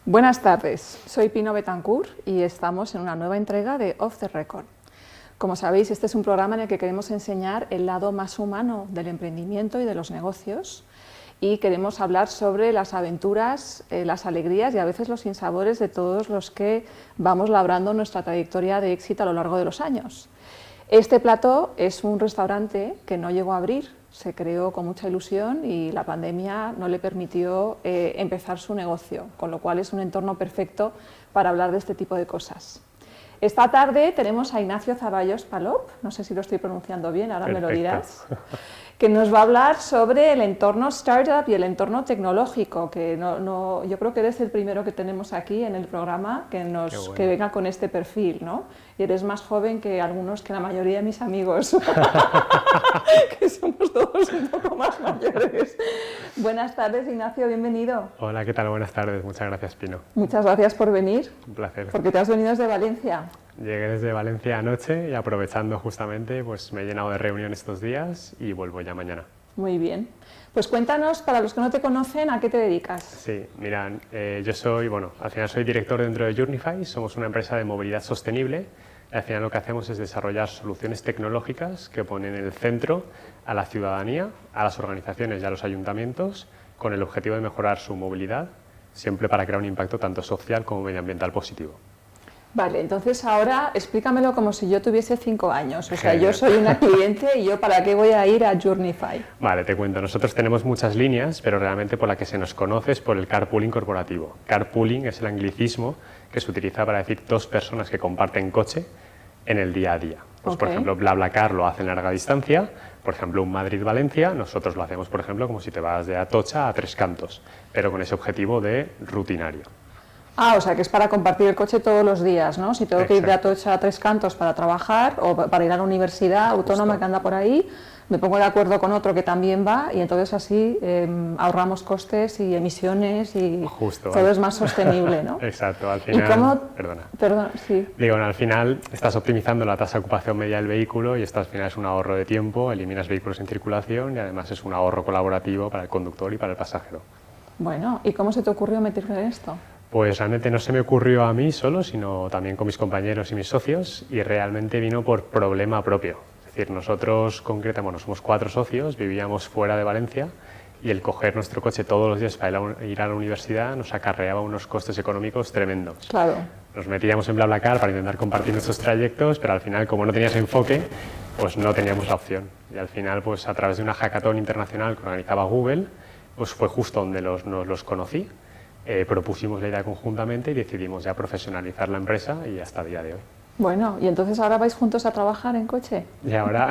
Buenas tardes, soy Pino Betancourt y estamos en una nueva entrega de Off the Record. Como sabéis, este es un programa en el que queremos enseñar el lado más humano del emprendimiento y de los negocios y queremos hablar sobre las aventuras, las alegrías y a veces los sinsabores de todos los que vamos labrando nuestra trayectoria de éxito a lo largo de los años. Este plató es un restaurante que no llegó a abrir, se creó con mucha ilusión y la pandemia no le permitió empezar su negocio, con lo cual es un entorno perfecto para hablar de este tipo de cosas. Esta tarde tenemos a Ignacio Zaballos Palop, no sé si lo estoy pronunciando bien, ahora Perfecto. Me lo dirás, que nos va a hablar sobre el entorno startup y el entorno tecnológico, que yo creo que eres el primero que tenemos aquí en el programa que venga con este perfil, ¿no? Y eres más joven que algunos, que la mayoría de mis amigos, que somos todos un poco más mayores. Buenas tardes, Ignacio, bienvenido. Hola, ¿qué tal? Buenas tardes, muchas gracias, Pino. Muchas gracias por venir. Un placer. Porque te has venido desde Valencia. Llegué desde Valencia anoche y aprovechando justamente, pues me he llenado de reuniones estos días y vuelvo ya mañana. Muy bien. Pues cuéntanos, para los que no te conocen, ¿a qué te dedicas? Sí, mira, yo soy, al final soy director dentro de Journify, somos una empresa de movilidad sostenible y al final lo que hacemos es desarrollar soluciones tecnológicas que ponen en el centro a la ciudadanía, a las organizaciones y a los ayuntamientos con el objetivo de mejorar su movilidad, siempre para crear un impacto tanto social como medioambiental positivo. Vale, entonces ahora explícamelo como si yo tuviese 5 años, o sea, yo soy una cliente y yo ¿para qué voy a ir a Journify? Vale, te cuento, nosotros tenemos muchas líneas, pero realmente por la que se nos conoce es por el carpooling corporativo. Carpooling es el anglicismo que se utiliza para decir dos personas que comparten coche en el día a día. Pues, Por ejemplo, BlaBlaCar lo hace en larga distancia, por ejemplo, un Madrid-Valencia, nosotros lo hacemos, por ejemplo, como si te vas de Atocha a Tres Cantos, pero con ese objetivo de rutinario. Ah, o sea, que es para compartir el coche todos los días, ¿no? Si tengo que ir de Atocha a Tres Cantos para trabajar o para ir a la universidad autónoma que anda por ahí, me pongo de acuerdo con otro que también va y entonces así ahorramos costes y emisiones y todo es más sostenible, ¿no? Exacto, al final... Perdona, sí. Digo, al final estás optimizando la tasa de ocupación media del vehículo y esto al final es un ahorro de tiempo, eliminas vehículos en circulación y además es un ahorro colaborativo para el conductor y para el pasajero. Bueno, ¿y cómo se te ocurrió meterme en esto? Pues realmente no se me ocurrió a mí solo, sino también con mis compañeros y mis socios y realmente vino por problema propio. Es decir, nosotros concretamente, somos 4 socios, vivíamos fuera de Valencia y el coger nuestro coche todos los días para ir a la universidad nos acarreaba unos costes económicos tremendos. Claro. Nos metíamos en BlaBlaCar para intentar compartir nuestros trayectos, pero al final, como no tenías enfoque, pues no teníamos la opción. Y al final, pues a través de una hackathon internacional que organizaba Google, pues fue justo donde nos los conocí. Propusimos la idea conjuntamente y decidimos ya profesionalizar la empresa y hasta el día de hoy. Bueno, ¿y entonces ahora vais juntos a trabajar en coche? Y ahora,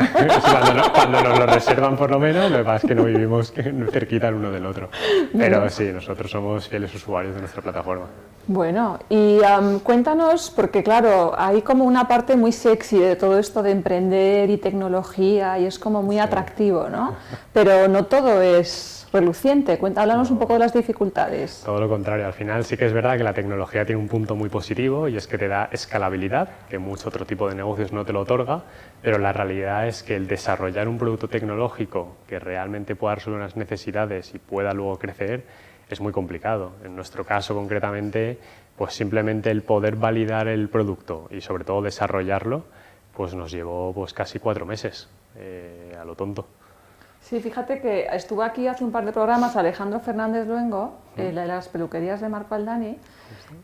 cuando nos lo reservan por lo menos, lo que pasa es que no vivimos cerquita el uno del otro. Pero sí, nosotros somos fieles usuarios de nuestra plataforma. Bueno, y cuéntanos, porque claro, hay como una parte muy sexy de todo esto de emprender y tecnología y es como muy atractivo, ¿no? Pero no todo es reluciente. Háblanos un poco de las dificultades. Todo lo contrario, al final sí que es verdad que la tecnología tiene un punto muy positivo y es que te da escalabilidad, que mucho otro tipo de negocios no te lo otorga, pero la realidad es que el desarrollar un producto tecnológico que realmente pueda resolver unas necesidades y pueda luego crecer es muy complicado. En nuestro caso concretamente, pues simplemente el poder validar el producto y sobre todo desarrollarlo, pues nos llevó pues casi 4 meses, a lo tonto. Sí, fíjate que estuvo aquí hace un par de programas Alejandro Fernández Luengo, de las peluquerías de Marco Aldani,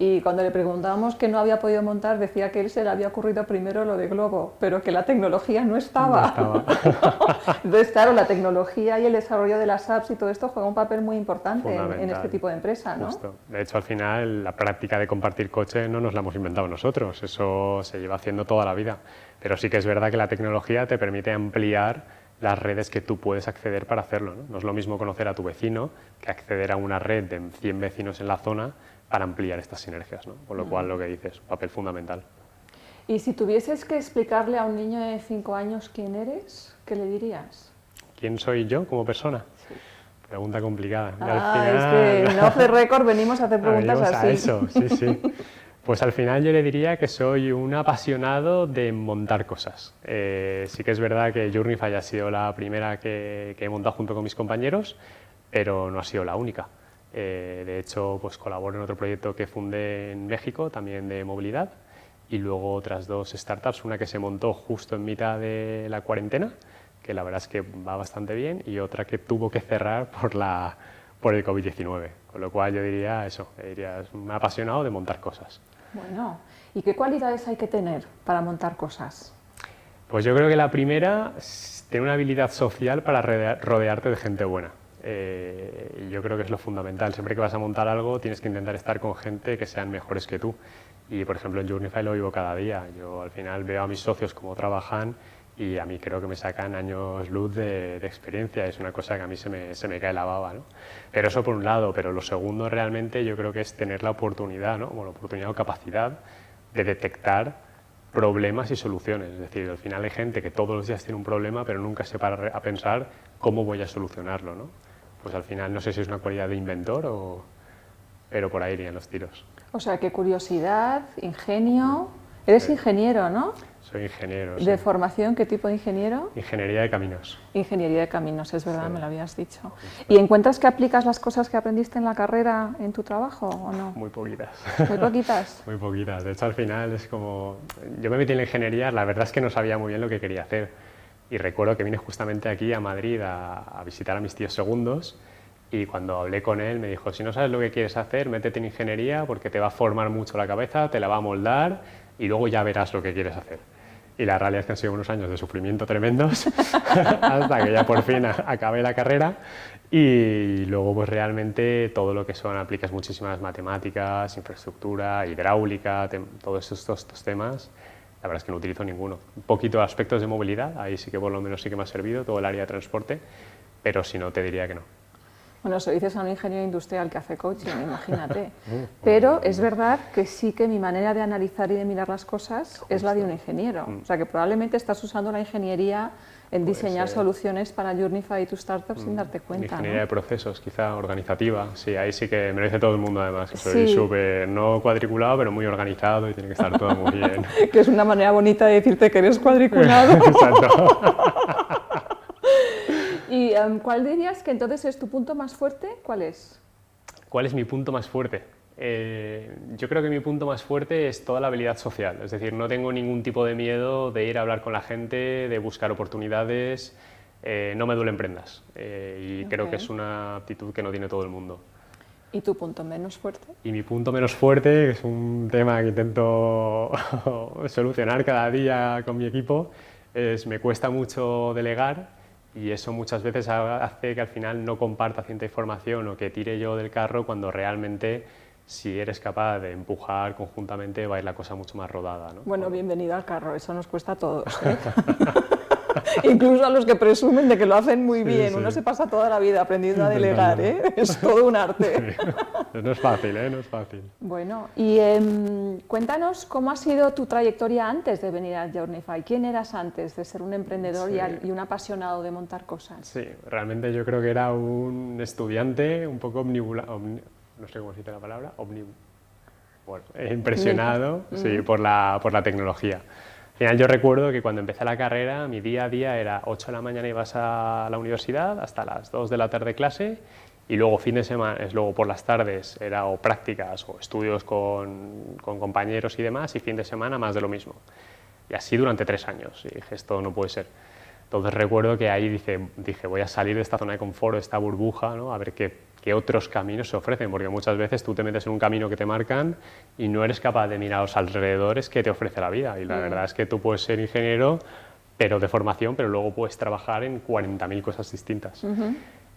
y cuando le preguntábamos que no había podido montar, decía que él se le había ocurrido primero lo de Globo, pero que la tecnología no estaba. Entonces, claro, la tecnología y el desarrollo de las apps y todo esto juega un papel muy importante en este tipo de empresa, ¿no? Justo. De hecho, al final, la práctica de compartir coche no nos la hemos inventado nosotros, eso se lleva haciendo toda la vida. Pero sí que es verdad que la tecnología te permite ampliar las redes que tú puedes acceder para hacerlo, ¿no? No es lo mismo conocer a tu vecino que acceder a una red de 100 vecinos en la zona para ampliar estas sinergias, ¿no? Con lo cual, lo que dices, un papel fundamental. Y si tuvieses que explicarle a un niño de 5 años quién eres, ¿qué le dirías? ¿Quién soy yo como persona? Sí. Pregunta complicada. Al final... es que en Off the Record venimos a hacer preguntas así. A eso, sí. Pues al final yo le diría que soy un apasionado de montar cosas. Sí que es verdad que Journify ha sido la primera que he montado junto con mis compañeros, pero no ha sido la única. De hecho, pues colaboro en otro proyecto que fundé en México, también de movilidad, y luego otras 2 startups, una que se montó justo en mitad de la cuarentena, que la verdad es que va bastante bien, y otra que tuvo que cerrar por el COVID-19, con lo cual yo diría eso, me ha apasionado de montar cosas. Bueno, ¿y qué cualidades hay que tener para montar cosas? Pues yo creo que la primera es tener una habilidad social para rodearte de gente buena. Yo creo que es lo fundamental. Siempre que vas a montar algo tienes que intentar estar con gente que sean mejores que tú. Y por ejemplo en Journify lo vivo cada día. Yo al final veo a mis socios cómo trabajan y a mí creo que me sacan años luz de experiencia. Es una cosa que a mí se me cae la baba, ¿no? Pero eso por un lado. Pero lo segundo realmente yo creo que es tener la oportunidad, ¿no? Bueno, oportunidad o capacidad de detectar problemas y soluciones. Es decir, al final hay gente que todos los días tiene un problema pero nunca se para a pensar cómo voy a solucionarlo, ¿no? Pues al final no sé si es una cualidad de inventor pero por ahí irían los tiros. O sea, qué curiosidad, ingenio. Eres ingeniero, ¿no? Soy ingeniero. ¿De sí. formación? ¿Qué tipo de ingeniero? Ingeniería de caminos. Ingeniería de caminos, es verdad, Sí. me lo habías dicho. ¿Y encuentras que aplicas las cosas que aprendiste en la carrera en tu trabajo o no? Muy poquitas. Muy poquitas. Muy poquitas. De hecho, al final es como... Yo me metí en la ingeniería, la verdad es que no sabía muy bien lo que quería hacer. Y recuerdo que vine justamente aquí a Madrid a visitar a mis tíos segundos y cuando hablé con él me dijo, si no sabes lo que quieres hacer, métete en ingeniería porque te va a formar mucho la cabeza, te la va a moldar y luego ya verás lo que quieres hacer. Y la realidad es que han sido unos años de sufrimiento tremendos hasta que ya por fin acabé la carrera y luego pues realmente todo lo que son, aplicas muchísimas matemáticas, infraestructura, hidráulica, todos estos temas, la verdad es que no utilizo ninguno. Un poquito de aspectos de movilidad, ahí sí que por lo menos sí que me ha servido, todo el área de transporte, pero si no te diría que no. Bueno, se lo dices a un ingeniero industrial que hace coaching, imagínate. Pero es verdad que sí que mi manera de analizar y de mirar las cosas es la de un ingeniero. O sea, que probablemente estás usando la ingeniería en diseñar soluciones para Journify y tu startup sin darte cuenta. Ingeniería de ¿no? procesos, quizá organizativa. Sí, ahí sí que me lo dice todo el mundo además. Que Sí. soy súper, no cuadriculado, pero muy organizado y tiene que estar todo muy bien. Que es una manera bonita de decirte que eres cuadriculado. Exacto. ¿Y cuál dirías que entonces es tu punto más fuerte? ¿Cuál es? ¿Cuál es mi punto más fuerte? Yo creo que mi punto más fuerte es toda la habilidad social. Es decir, no tengo ningún tipo de miedo de ir a hablar con la gente, de buscar oportunidades. No me duelen prendas. Y creo que es una aptitud que no tiene todo el mundo. ¿Y tu punto menos fuerte? Y mi punto menos fuerte, que es un tema que intento solucionar cada día con mi equipo, es me cuesta mucho delegar y eso muchas veces hace que al final no comparta cierta información o que tire yo del carro cuando realmente si eres capaz de empujar conjuntamente va a ir la cosa mucho más rodada, ¿no? Bueno, bienvenido al carro, eso nos cuesta a todos, ¿eh? Incluso a los que presumen de que lo hacen muy bien. Sí. Uno se pasa toda la vida aprendiendo a delegar, ¿eh? Es todo un arte. Sí. No es fácil, ¿eh? No es fácil. Bueno, y cuéntanos cómo ha sido tu trayectoria antes de venir a Journify. ¿Quién eras antes de ser un emprendedor y un apasionado de montar cosas? Sí, realmente yo creo que era un estudiante un poco no sé cómo se dice la palabra, bueno, impresionado sí, por la tecnología. Al final yo recuerdo que cuando empecé la carrera mi día a día era 8 de la mañana ibas a la universidad hasta las 2 de la tarde clase y luego fin de semana, luego por las tardes era o prácticas o estudios con compañeros y demás y fin de semana más de lo mismo. Y así durante 3 años y dije esto no puede ser. Entonces recuerdo que ahí dije voy a salir de esta zona de confort, de esta burbuja, ¿no? A ver qué otros caminos se ofrecen, porque muchas veces tú te metes en un camino que te marcan y no eres capaz de mirar a los alrededores que te ofrece la vida. Y la verdad es que tú puedes ser ingeniero, pero de formación, pero luego puedes trabajar en 40.000 cosas distintas.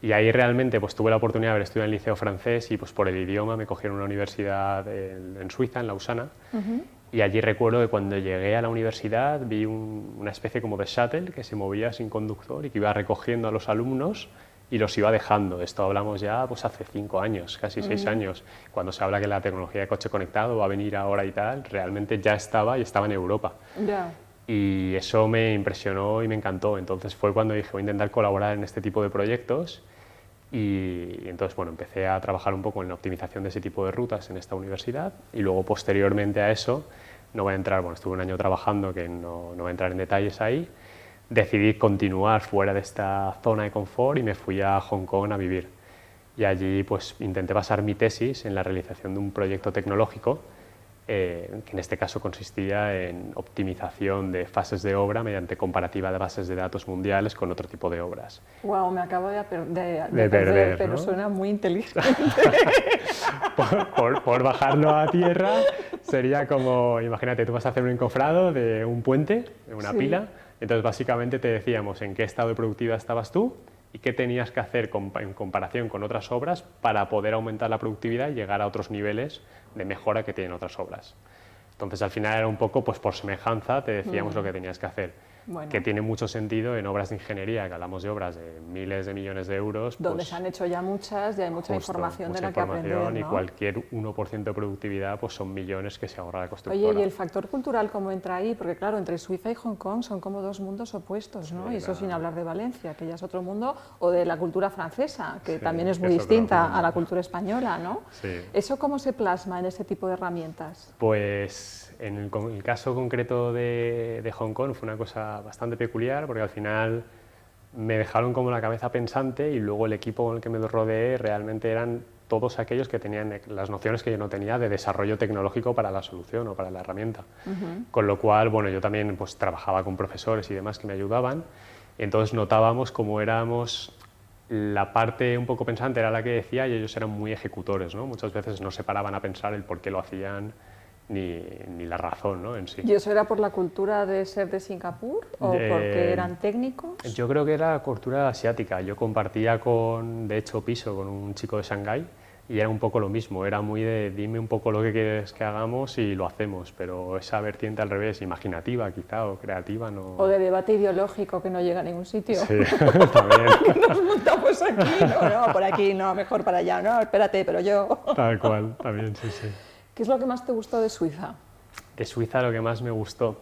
Y ahí realmente pues, tuve la oportunidad de haber estudiado en el liceo francés y pues, por el idioma me cogieron a una universidad en Suiza, en Lausana. Y allí recuerdo que cuando llegué a la universidad vi una especie como de shuttle que se movía sin conductor y que iba recogiendo a los alumnos y los iba dejando. Esto hablamos ya pues, hace 5 años, casi 6 años. Cuando se habla que la tecnología de coche conectado va a venir ahora y tal, realmente ya estaba y estaba en Europa. Ya. Y eso me impresionó y me encantó. Entonces fue cuando dije voy a intentar colaborar en este tipo de proyectos y entonces bueno, empecé a trabajar un poco en la optimización de ese tipo de rutas en esta universidad y luego posteriormente a eso, no voy a entrar, bueno, estuve un año trabajando que no voy a entrar en detalles ahí, decidí continuar fuera de esta zona de confort y me fui a Hong Kong a vivir. y allí pues intenté basar mi tesis en la realización de un proyecto tecnológico que en este caso consistía en optimización de fases de obra mediante comparativa de bases de datos mundiales con otro tipo de obras. Wow, me acabo de perder, pero ¿no? Suena muy inteligente. por bajarlo a tierra, sería como, imagínate, tú vas a hacer un encofrado de un puente, de una pila, entonces básicamente te decíamos en qué estado de productividad estabas tú y qué tenías que hacer en comparación con otras obras para poder aumentar la productividad y llegar a otros niveles de mejora que tienen otras obras. Entonces al final era un poco, pues por semejanza, te decíamos lo que tenías que hacer. Bueno. Que tiene mucho sentido en obras de ingeniería, que hablamos de obras de miles de millones de euros. Donde pues, se han hecho ya muchas y hay mucha información de la que aprender, ¿no? Y cualquier 1% de productividad pues son millones que se ahorra la constructora. Oye, ¿y el factor cultural cómo entra ahí? Porque claro, entre Suiza y Hong Kong son como dos mundos opuestos, ¿no? Y eso sin hablar de Valencia, que ya es otro mundo, o de la cultura francesa, que también es muy distinta a la cultura española, ¿no? Sí. ¿Eso cómo se plasma en ese tipo de herramientas? Pues en el caso concreto de Hong Kong fue una cosa bastante peculiar, porque al final me dejaron como la cabeza pensante y luego el equipo con el que me rodeé realmente eran todos aquellos que tenían las nociones que yo no tenía de desarrollo tecnológico para la solución o para la herramienta. Con lo cual, bueno, yo también pues, trabajaba con profesores y demás que me ayudaban, y entonces notábamos cómo éramos... La parte un poco pensante era la que decía y ellos eran muy ejecutores, ¿no? Muchas veces no se paraban a pensar el por qué lo hacían, ni la razón, ¿no? En sí. ¿Y eso era por la cultura de ser de Singapur o porque eran técnicos? Yo creo que era cultura asiática. Yo compartía de hecho, piso con un chico de Shanghái y era un poco lo mismo. Era muy de dime un poco lo que quieres que hagamos y lo hacemos, pero esa vertiente al revés, imaginativa quizá o creativa, no... O de debate ideológico que no llega a ningún sitio. Sí, también. Nos montamos aquí, no, por aquí, no, mejor para allá, no, espérate, pero yo... Tal cual, también, sí, sí. ¿Qué es lo que más te gustó de Suiza? De Suiza lo que más me gustó,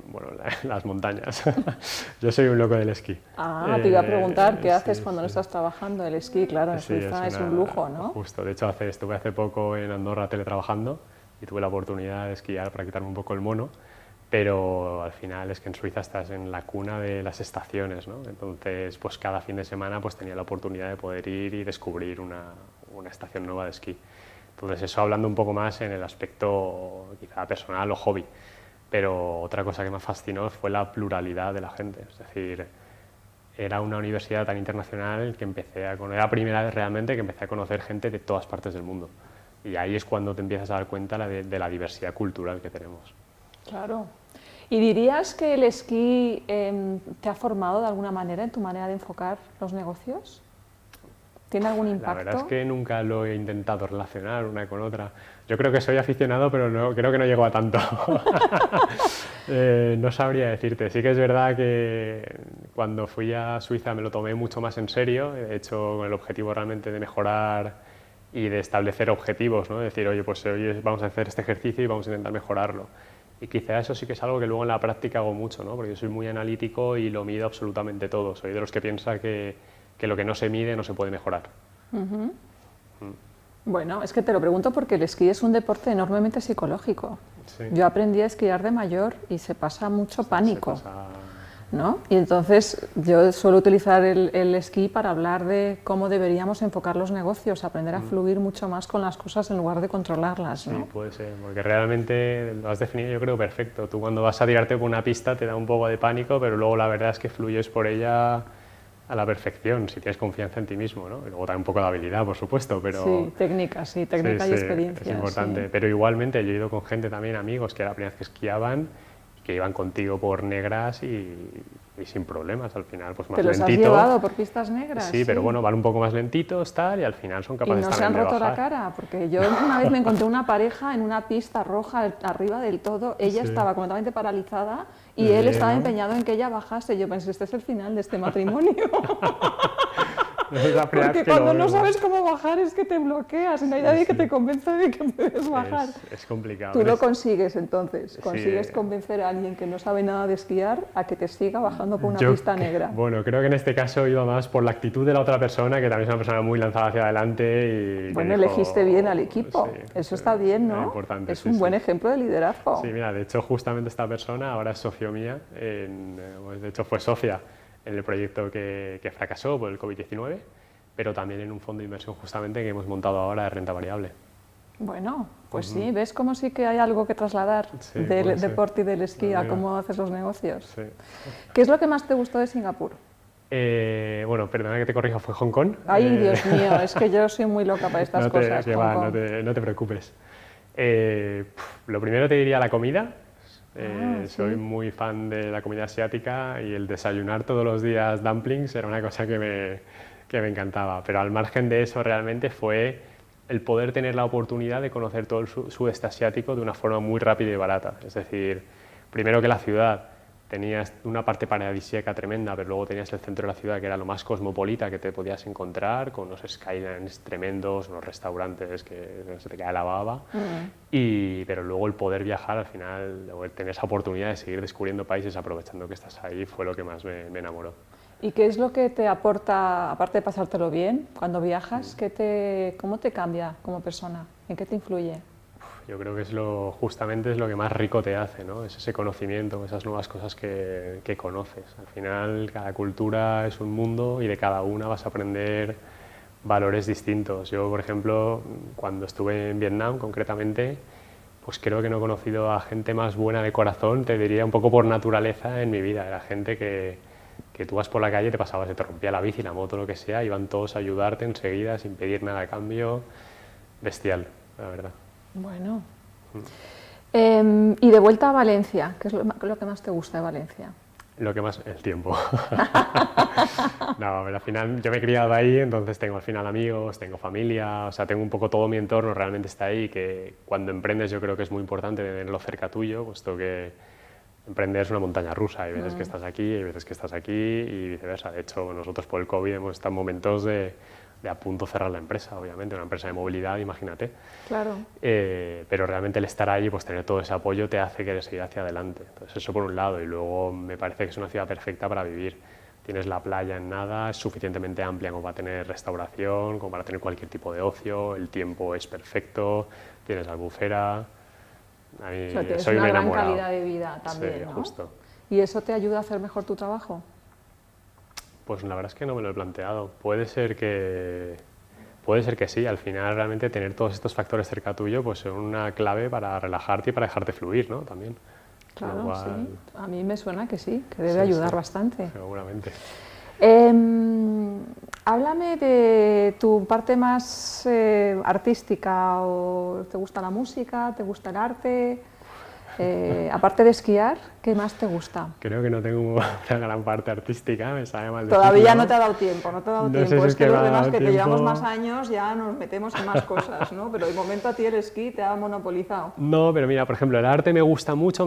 bueno, las montañas. Yo soy un loco del esquí. Te iba a preguntar, ¿qué haces cuando no estás trabajando? El esquí, claro, en Suiza es un lujo, ¿no? Justo, de hecho estuve hace poco en Andorra teletrabajando y tuve la oportunidad de esquiar para quitarme un poco el mono, pero al final es que en Suiza estás en la cuna de las estaciones, ¿no? Entonces, pues cada fin de semana pues tenía la oportunidad de poder ir y descubrir una estación nueva de esquí. Entonces eso hablando un poco más en el aspecto quizá personal o hobby, pero otra cosa que me fascinó fue la pluralidad de la gente, es decir, era una universidad tan internacional que era la primera vez realmente que empecé a conocer gente de todas partes del mundo y ahí es cuando te empiezas a dar cuenta de la diversidad cultural que tenemos. Claro. ¿Y dirías que el esquí te ha formado de alguna manera en tu manera de enfocar los negocios? ¿Tiene algún impacto? La verdad es que nunca lo he intentado relacionar una con otra. Yo creo que soy aficionado, pero creo que no llego a tanto. No sabría decirte. Sí que es verdad que cuando fui a Suiza me lo tomé mucho más en serio, de hecho con el objetivo realmente de mejorar y de establecer objetivos, ¿no? Decir, oye, pues hoy vamos a hacer este ejercicio y vamos a intentar mejorarlo. Y quizá eso sí que es algo que luego en la práctica hago mucho, ¿no? Porque yo soy muy analítico y lo mido absolutamente todo. Soy de los que piensa que lo que no se mide no se puede mejorar. Bueno, es que te lo pregunto porque el esquí es un deporte enormemente psicológico. Sí. Yo aprendí a esquiar de mayor y se pasa mucho pánico, ¿no? Y entonces yo suelo utilizar el esquí para hablar de cómo deberíamos enfocar los negocios, aprender a fluir mucho más con las cosas en lugar de controlarlas, ¿no? Sí, puede ser, porque realmente lo has definido yo creo perfecto. Tú cuando vas a tirarte por una pista te da un poco de pánico, pero luego la verdad es que fluyes por ella a la perfección, si tienes confianza en ti mismo, ¿no? Y luego también un poco de habilidad, por supuesto, pero... Sí, técnica y experiencia. Es importante, pero igualmente yo he ido con gente también, amigos, que era la primera vez que esquiaban, que iban contigo por negras y sin problemas, al final pues más lentito. ¿Te los has llevado por pistas negras? Sí, pero bueno, van un poco más lentitos, tal, y al final son capaces también de bajar. ¿Y no se han roto la cara? Porque yo una vez me encontré una pareja en una pista roja arriba del todo, ella estaba completamente paralizada y él estaba empeñado en que ella bajase. Yo pensé, este es el final de este matrimonio. Porque cuando no sabes cómo bajar es que te bloqueas y no hay nadie que te convenza de que puedes bajar. Es complicado. Tú lo consigues entonces, consigues convencer a alguien que no sabe nada de esquiar a que te siga bajando por una pista negra. Bueno, creo que en este caso iba más por la actitud de la otra persona, que también es una persona muy lanzada hacia adelante. Bueno, elegiste bien al equipo, eso está bien, ¿no? Importante, es un buen ejemplo de liderazgo. Sí, mira, de hecho justamente esta persona ahora es socio mía, de hecho fue socia en el proyecto que fracasó por el COVID-19 pero también en un fondo de inversión justamente que hemos montado ahora de renta variable. Bueno, pues sí, ¿ves cómo sí que hay algo que trasladar del deporte y del esquí a cómo haces los negocios? Sí. ¿Qué es lo que más te gustó de Singapur? Bueno, perdona que te corrija, fue Hong Kong. Ay, Dios mío, es que yo soy muy loca para estas cosas. No te preocupes. Lo primero te diría la comida. Soy muy fan de la comida asiática y el desayunar todos los días dumplings era una cosa que me encantaba. Pero al margen de eso realmente fue el poder tener la oportunidad de conocer todo el sudeste asiático de una forma muy rápida y barata. Es decir, primero que la ciudad tenías una parte paradisíaca tremenda, pero luego tenías el centro de la ciudad que era lo más cosmopolita que te podías encontrar, con unos skylines tremendos, unos restaurantes que se te cae la baba, pero luego el poder viajar al final, tener esa oportunidad de seguir descubriendo países aprovechando que estás ahí, fue lo que más me enamoró. ¿Y qué es lo que te aporta, aparte de pasártelo bien, cuando viajas, cómo te cambia como persona? ¿En qué te influye? Yo creo que justamente es lo que más rico te hace, ¿no? Es ese conocimiento, esas nuevas cosas que conoces. Al final, cada cultura es un mundo y de cada una vas a aprender valores distintos. Yo, por ejemplo, cuando estuve en Vietnam, concretamente, pues creo que no he conocido a gente más buena de corazón, te diría un poco por naturaleza en mi vida. Era gente que tú vas por la calle, se te rompía la bici, la moto, lo que sea, iban todos a ayudarte enseguida, sin pedir nada a cambio. Bestial, la verdad. Bueno. Y de vuelta a Valencia, ¿qué es lo que más te gusta de Valencia? Lo que más, el tiempo. No, pero al final yo me he criado ahí, entonces tengo al final amigos, tengo familia, o sea, tengo un poco todo mi entorno realmente está ahí, que cuando emprendes yo creo que es muy importante tenerlo cerca tuyo, puesto que emprender es una montaña rusa, hay veces que estás aquí, hay veces que estás aquí y viceversa. De hecho, nosotros por el COVID hemos estado en momentos de a punto cerrar la empresa, obviamente, una empresa de movilidad, imagínate. Claro. Pero realmente el estar allí, pues tener todo ese apoyo te hace querer seguir hacia adelante. Entonces eso por un lado, y luego me parece que es una ciudad perfecta para vivir. Tienes la playa en nada, es suficientemente amplia como para tener restauración, como para tener cualquier tipo de ocio, el tiempo es perfecto, tienes albufera. A mí, o sea, tienes soy una gran enamorado. calidad de vida también, sí, ¿no? Justo. ¿Y eso te ayuda a hacer mejor tu trabajo? Pues la verdad es que no me lo he planteado. Puede ser que sí. Al final realmente tener todos estos factores cerca tuyo pues son una clave para relajarte y para dejarte fluir, ¿no? También. Claro, sí. A mí me suena que sí, que debe ayudar bastante. Seguramente. Háblame de tu parte más artística. ¿O te gusta la música? ¿Te gusta el arte? Aparte de esquiar, ¿qué más te gusta? Creo que no tengo una gran parte artística, me sabe mal Todavía decirlo. no te ha dado tiempo, no te ha dado tiempo. Sé si es que los demás que tiempo. te llevamos más años ya nos metemos en más cosas, ¿no? Pero de momento a ti el esquí te ha monopolizado. No, pero mira, por ejemplo, el arte me gusta mucho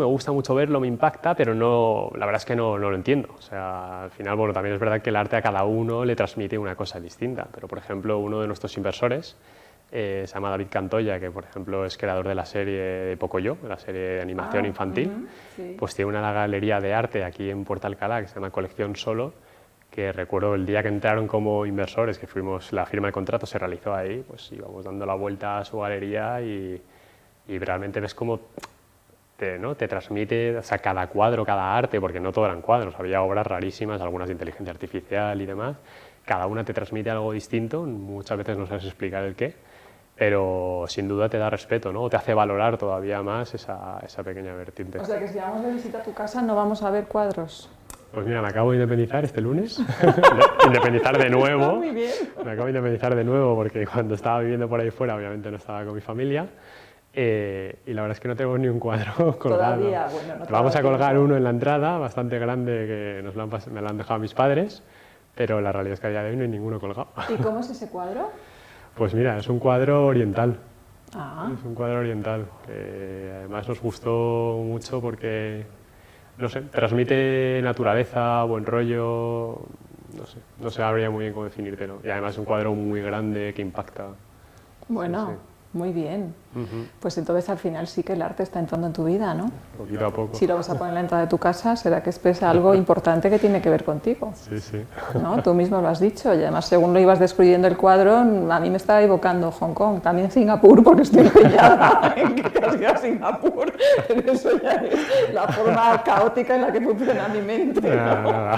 verlo, me impacta, pero no, la verdad es que no lo entiendo. O sea, al final, bueno, también es verdad que el arte a cada uno le transmite una cosa distinta, pero por ejemplo, uno de nuestros inversores se llama David Cantoya, que por ejemplo es creador de la serie de Pocoyo, la serie de animación infantil, sí. Pues tiene una galería de arte aquí en Puerto Alcalá que se llama Colección Solo, que recuerdo el día que entraron como inversores, que fuimos, la firma de contrato se realizó ahí, pues íbamos dando la vuelta a su galería y realmente ves cómo te transmite, o sea, cada cuadro, cada arte, porque no todo eran cuadros, había obras rarísimas, algunas de inteligencia artificial y demás, cada una te transmite algo distinto, muchas veces no sabes explicar el qué, pero sin duda te da respeto, ¿no? O te hace valorar todavía más esa pequeña vertiente. O sea que si vamos de visita a tu casa no vamos a ver cuadros. Pues mira, me acabo de independizar este lunes, independizar de nuevo. Muy bien. Me acabo de independizar de nuevo porque cuando estaba viviendo por ahí fuera obviamente no estaba con mi familia y la verdad es que no tengo ni un cuadro colgado. Todavía, bueno, no vamos a colgar uno en la entrada, bastante grande, que me lo han dejado mis padres, pero la realidad es que a día de hoy no hay ninguno colgado. ¿Y cómo es ese cuadro? Pues mira, es un cuadro oriental. Ah. Es un cuadro oriental, que además nos gustó mucho porque, no sé, transmite naturaleza, buen rollo, no sé, habría muy bien cómo definírtelo. Y además es un cuadro muy grande que impacta. Bueno, sí. Muy bien. Pues entonces al final sí que el arte está entrando en tu vida, ¿no? Poquito a poco. Si lo vas a poner en la entrada de tu casa, será que expresa algo importante que tiene que ver contigo. Sí, sí. ¿No? Tú mismo lo has dicho y además según lo ibas descubriendo el cuadro, a mí me estaba evocando Hong Kong, también Singapur, porque estoy empeñada en que te has ido a Singapur. Pero eso ya es la forma caótica en la que funciona mi mente, ¿no?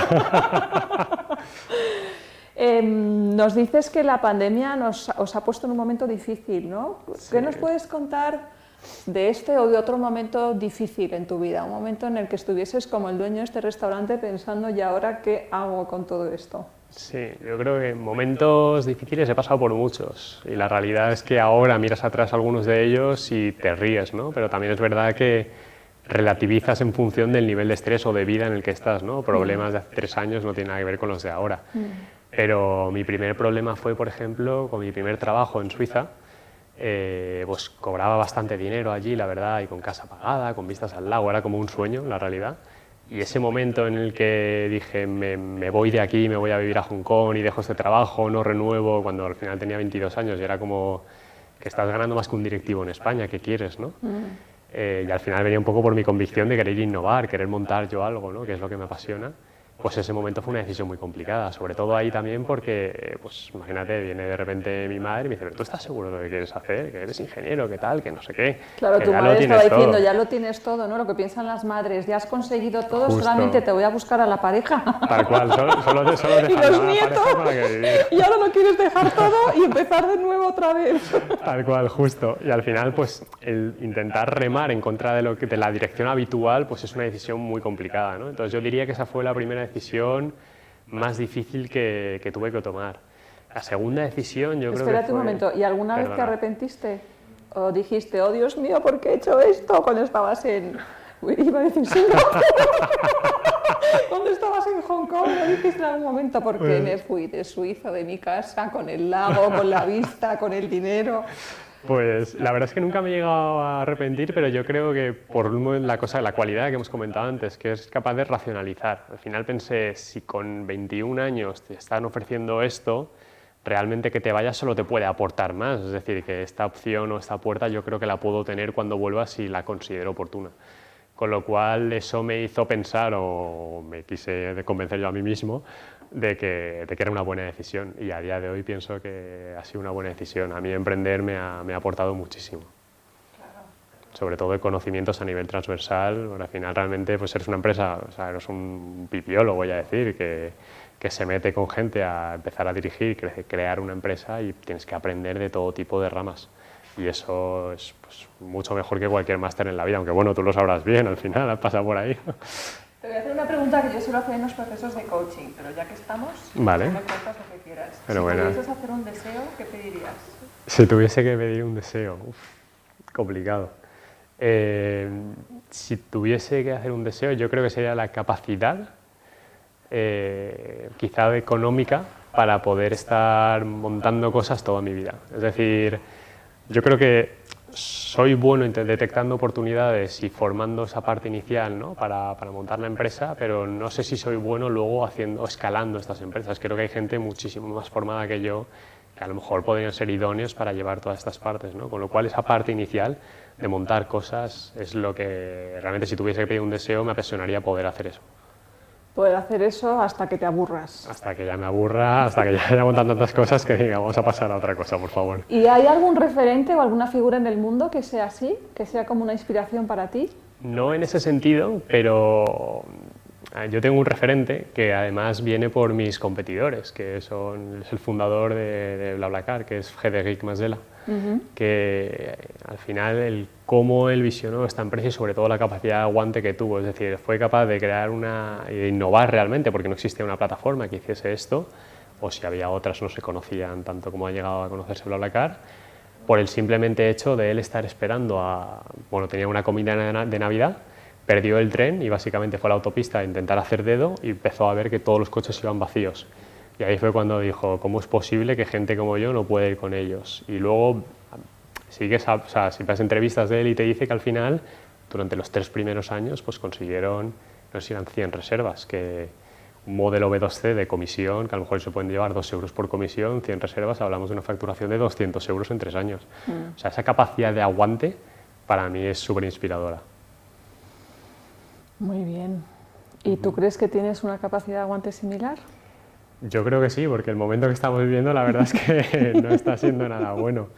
Nos dices que la pandemia os ha puesto en un momento difícil, ¿no? Sí. ¿Qué nos puedes contar de este o de otro momento difícil en tu vida? Un momento en el que estuvieses como el dueño de este restaurante pensando, ¿y ahora qué hago con todo esto? Sí, yo creo que momentos difíciles he pasado por muchos y la realidad es que ahora miras atrás algunos de ellos y te ríes, ¿no? Pero también es verdad que relativizas en función del nivel de estrés o de vida en el que estás, ¿no? Problemas de hace 3 años no tienen nada que ver con los de ahora. Pero mi primer problema fue, por ejemplo, con mi primer trabajo en Suiza. Pues cobraba bastante dinero allí, la verdad, y con casa pagada, con vistas al lago, era como un sueño, la realidad. Y ese momento en el que dije, me voy de aquí, me voy a vivir a Hong Kong y dejo este trabajo, no renuevo, cuando al final tenía 22 años y era como que estás ganando más que un directivo en España, ¿qué quieres, no? Y al final venía un poco por mi convicción de querer innovar, querer montar yo algo, ¿no? Que es lo que me apasiona. Pues ese momento fue una decisión muy complicada, sobre todo ahí también porque, pues imagínate, viene de repente mi madre y me dice, pero ¿tú estás seguro de lo que quieres hacer? Que eres ingeniero, ¿qué tal? Que no sé qué. Claro, que tu ya madre lo estaba tienes diciendo, todo. ya lo tienes todo, ¿no? Lo que piensan las madres, ya has conseguido todo, Justo. solamente te voy a buscar a la pareja. Tal cual, solo Y dejar los la nietos, pareja para que vivir. y ahora no quieres dejar todo y empezar de nuevo otra vez. Tal cual, justo. Y al final, pues, el intentar remar en contra de la dirección habitual, pues es una decisión muy complicada, ¿no? Entonces yo diría que esa fue la primera decisión más difícil que tuve que tomar. La segunda decisión yo creo que fue... Espérate un momento, ¿y alguna vez te Perdona. arrepentiste? ¿O dijiste, oh Dios mío, ¿por qué he hecho esto? Cuando estabas en... Iba a decir Singapur. Cuando estabas en Hong Kong, ¿lo dijiste en algún momento? Porque me fui de Suiza, de mi casa, con el lago, con la vista, con el dinero. Pues la verdad es que nunca me he llegado a arrepentir, pero yo creo que por la cualidad que hemos comentado antes, que es capaz de racionalizar. Al final pensé, si con 21 años te están ofreciendo esto, realmente que te vayas solo te puede aportar más. Es decir, que esta opción o esta puerta yo creo que la puedo tener cuando vuelva si la considero oportuna. Con lo cual eso me hizo pensar, o me quise convencer yo a mí mismo, de que era una buena decisión, y a día de hoy pienso que ha sido una buena decisión. A mí emprender me ha aportado muchísimo, sobre todo de conocimientos a nivel transversal, porque al final realmente pues eres una empresa, o sea, eres un pipiolo, voy a decir, que se mete con gente a empezar a dirigir, crear una empresa y tienes que aprender de todo tipo de ramas. Y eso es pues, mucho mejor que cualquier máster en la vida, aunque bueno, tú lo sabrás bien, al final has pasado por ahí. Te voy a hacer una pregunta que yo suelo hacer en los procesos de coaching, pero ya que estamos, Vale. tú me cuentas lo que quieras. Pero si bueno. pudieses hacer un deseo, ¿qué pedirías? Si tuviese que pedir un deseo, complicado. Si tuviese que hacer un deseo, yo creo que sería la capacidad, quizá económica, para poder estar montando cosas toda mi vida. Es decir, yo creo que soy bueno detectando oportunidades y formando esa parte inicial, ¿no? para montar la empresa, pero no sé si soy bueno luego escalando estas empresas. Creo que hay gente muchísimo más formada que yo que a lo mejor podrían ser idóneos para llevar todas estas partes, ¿no? Con lo cual esa parte inicial de montar cosas es lo que realmente, si tuviese que pedir un deseo, me apasionaría poder hacer eso. Poder hacer eso hasta que te aburras. Hasta que ya me aburra, hasta que ya haya montado tantas cosas que diga, vamos a pasar a otra cosa, por favor. ¿Y hay algún referente o alguna figura en el mundo que sea así, que sea como una inspiración para ti? No en ese sentido, pero yo tengo un referente que además viene por mis competidores, que es el fundador de BlaBlaCar, que es Frédéric Mazzella, que al final cómo él visionó esta empresa y sobre todo la capacidad de aguante que tuvo, es decir, fue capaz de crear de innovar realmente, porque no existía una plataforma que hiciese esto, o si había otras no se conocían tanto como ha llegado a conocerse BlaBlaCar, por el simplemente hecho de él estar esperando bueno, tenía una comida de Navidad, perdió el tren y básicamente fue a la autopista a intentar hacer dedo y empezó a ver que todos los coches iban vacíos. Y ahí fue cuando dijo, ¿cómo es posible que gente como yo no pueda ir con ellos? Y luego, si ves entrevistas de él y te dice que al final, durante los 3 primeros años, pues consiguieron, no sé si eran 100 reservas, que un modelo B2C de comisión, que a lo mejor se pueden llevar 2 euros por comisión, 100 reservas, hablamos de una facturación de 200 euros en 3 años. O sea, esa capacidad de aguante para mí es súper inspiradora. Muy bien. ¿Y tú crees que tienes una capacidad de aguante similar? Yo creo que sí, porque el momento que estamos viviendo la verdad es que no está siendo nada bueno.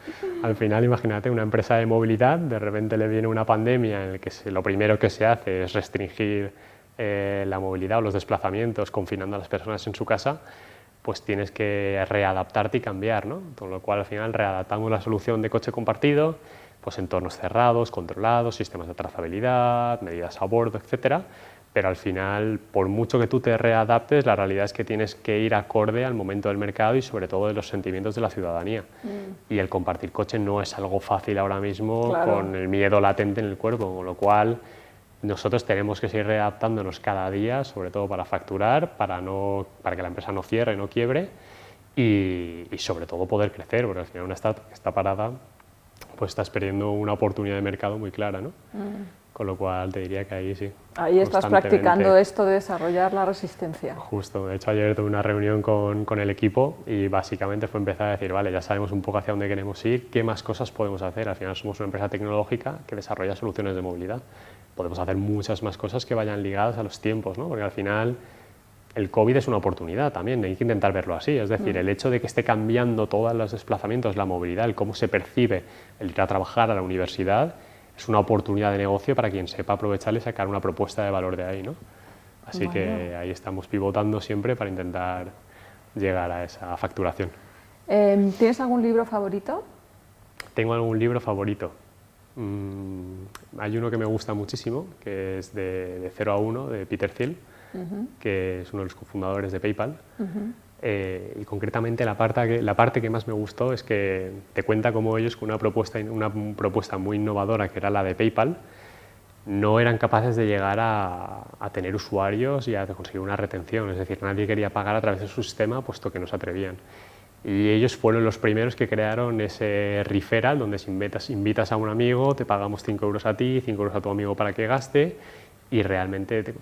Al final, imagínate, una empresa de movilidad, de repente le viene una pandemia en la que lo primero que se hace es restringir la movilidad o los desplazamientos, confinando a las personas en su casa, pues tienes que readaptarte y cambiar, ¿no? Con lo cual al final readaptamos la solución de coche compartido, pues entornos cerrados, controlados, sistemas de trazabilidad, medidas a bordo, etcétera. Pero al final, por mucho que tú te readaptes, la realidad es que tienes que ir acorde al momento del mercado y sobre todo de los sentimientos de la ciudadanía. Y el compartir coche no es algo fácil ahora mismo, claro, con el miedo latente en el cuerpo, con lo cual nosotros tenemos que seguir readaptándonos cada día, sobre todo para facturar, para que la empresa no cierre, no quiebre y sobre todo poder crecer, porque al final una startup que está parada, pues estás perdiendo una oportunidad de mercado muy clara, ¿no? Con lo cual te diría que ahí sí. Ahí estás practicando esto de desarrollar la resistencia. Justo, de hecho ayer tuve una reunión con el equipo y básicamente fue empezar a decir, vale, ya sabemos un poco hacia dónde queremos ir, qué más cosas podemos hacer. Al final somos una empresa tecnológica que desarrolla soluciones de movilidad. Podemos hacer muchas más cosas que vayan ligadas a los tiempos, ¿no? Porque al final el COVID es una oportunidad también, hay que intentar verlo así. Es decir, el hecho de que esté cambiando todos los desplazamientos, la movilidad, el cómo se percibe el ir a trabajar a la universidad, es una oportunidad de negocio para quien sepa aprovechar y sacar una propuesta de valor de ahí, ¿no? Así que ahí estamos pivotando siempre para intentar llegar a esa facturación. ¿Tienes algún libro favorito? Tengo algún libro favorito. Hay uno que me gusta muchísimo, que es de 0 a 1, de Peter Thiel, que es uno de los cofundadores de PayPal. Y concretamente la parte que más me gustó es que te cuenta cómo ellos, con una propuesta muy innovadora, que era la de PayPal, no eran capaces de llegar a tener usuarios y a conseguir una retención. Es decir, nadie quería pagar a través de su sistema, puesto que no se atrevían. Y ellos fueron los primeros que crearon ese referral, donde si invitas a un amigo, te pagamos 5 euros a ti, 5 euros a tu amigo para que gaste, y realmente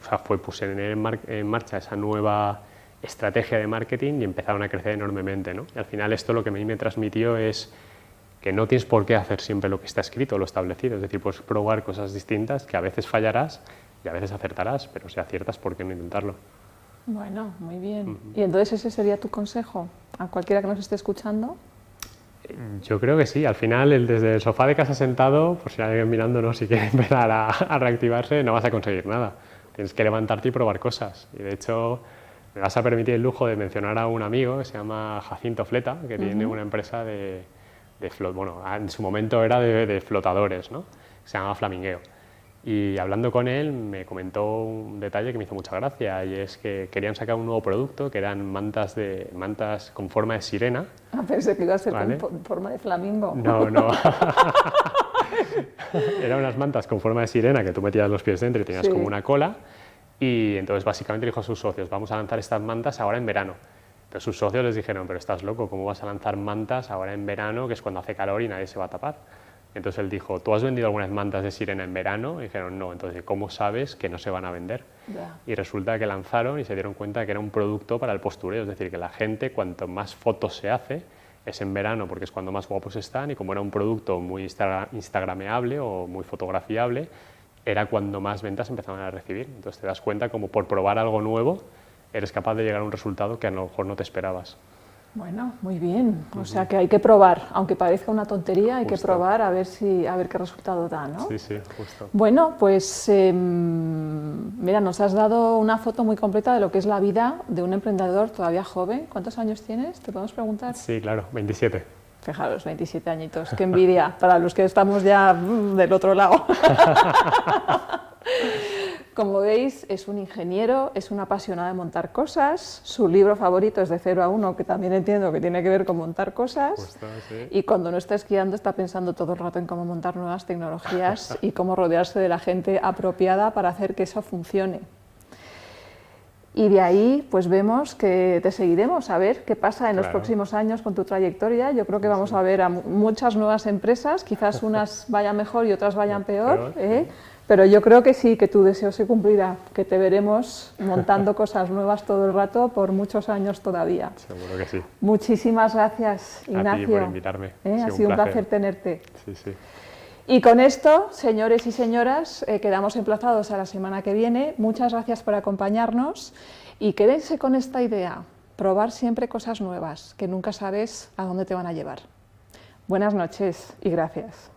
pusieron en marcha esa nueva estrategia de marketing y empezaron a crecer enormemente, ¿no? Y al final esto lo que a mí me transmitió es que no tienes por qué hacer siempre lo que está escrito, lo establecido, es decir, puedes probar cosas distintas, que a veces fallarás y a veces acertarás, pero si aciertas, ¿por qué no intentarlo? Bueno, muy bien. ¿Y entonces ese sería tu consejo a cualquiera que nos esté escuchando? Yo creo que sí. Al final, desde el sofá de casa sentado, por si hay alguien mirándonos y quiere empezar a reactivarse, no vas a conseguir nada. Tienes que levantarte y probar cosas. Y de hecho, me vas a permitir el lujo de mencionar a un amigo que se llama Jacinto Fleta, que tiene una empresa bueno, en su momento era de flotadores, ¿no? Se llama Flamingueo. Y hablando con él me comentó un detalle que me hizo mucha gracia, y es que querían sacar un nuevo producto que eran mantas con forma de sirena. Ah, pensé que iba a ser, ¿vale?, con forma de flamingo. No, no. Eran unas mantas con forma de sirena que tú metías los pies dentro y tenías como una cola, y entonces básicamente dijo a sus socios, vamos a lanzar estas mantas ahora en verano. Entonces sus socios les dijeron, pero estás loco, ¿cómo vas a lanzar mantas ahora en verano, que es cuando hace calor y nadie se va a tapar? Entonces él dijo, ¿tú has vendido algunas mantas de sirena en verano? Y dijeron, no. Entonces, ¿cómo sabes que no se van a vender? Y resulta que lanzaron y se dieron cuenta que era un producto para el postureo, es decir, que la gente, cuanto más fotos se hace, es en verano porque es cuando más guapos están, y como era un producto muy instagrameable o muy fotografiable, era cuando más ventas empezaban a recibir. Entonces te das cuenta como por probar algo nuevo eres capaz de llegar a un resultado que a lo mejor no te esperabas. Bueno, muy bien. O sea que hay que probar, aunque parezca una tontería, hay que probar a ver qué resultado da, ¿no? Sí, sí, justo. Bueno, pues mira, nos has dado una foto muy completa de lo que es la vida de un emprendedor todavía joven. ¿Cuántos años tienes? ¿Te podemos preguntar? Sí, claro, 27. Fijaros, 27 añitos. Qué envidia para los que estamos ya del otro lado. Como veis, es un ingeniero, es un apasionado de montar cosas. Su libro favorito es de 0 a 1, que también entiendo que tiene que ver con montar cosas. Justo, sí. Y cuando no está esquiando está pensando todo el rato en cómo montar nuevas tecnologías y cómo rodearse de la gente apropiada para hacer que eso funcione. Y de ahí pues vemos que te seguiremos a ver qué pasa en los próximos años con tu trayectoria. Yo creo que vamos a ver a muchas nuevas empresas, quizás unas vayan mejor y otras vayan peor, pero yo creo que sí, que tu deseo se cumplirá, que te veremos montando cosas nuevas todo el rato por muchos años todavía. Seguro que sí. Muchísimas gracias, Ignacio. A ti por invitarme. Ha sido un placer tenerte. Sí, sí. Y con esto, señores y señoras, quedamos emplazados a la semana que viene. Muchas gracias por acompañarnos y quédense con esta idea, probar siempre cosas nuevas, que nunca sabes a dónde te van a llevar. Buenas noches y gracias.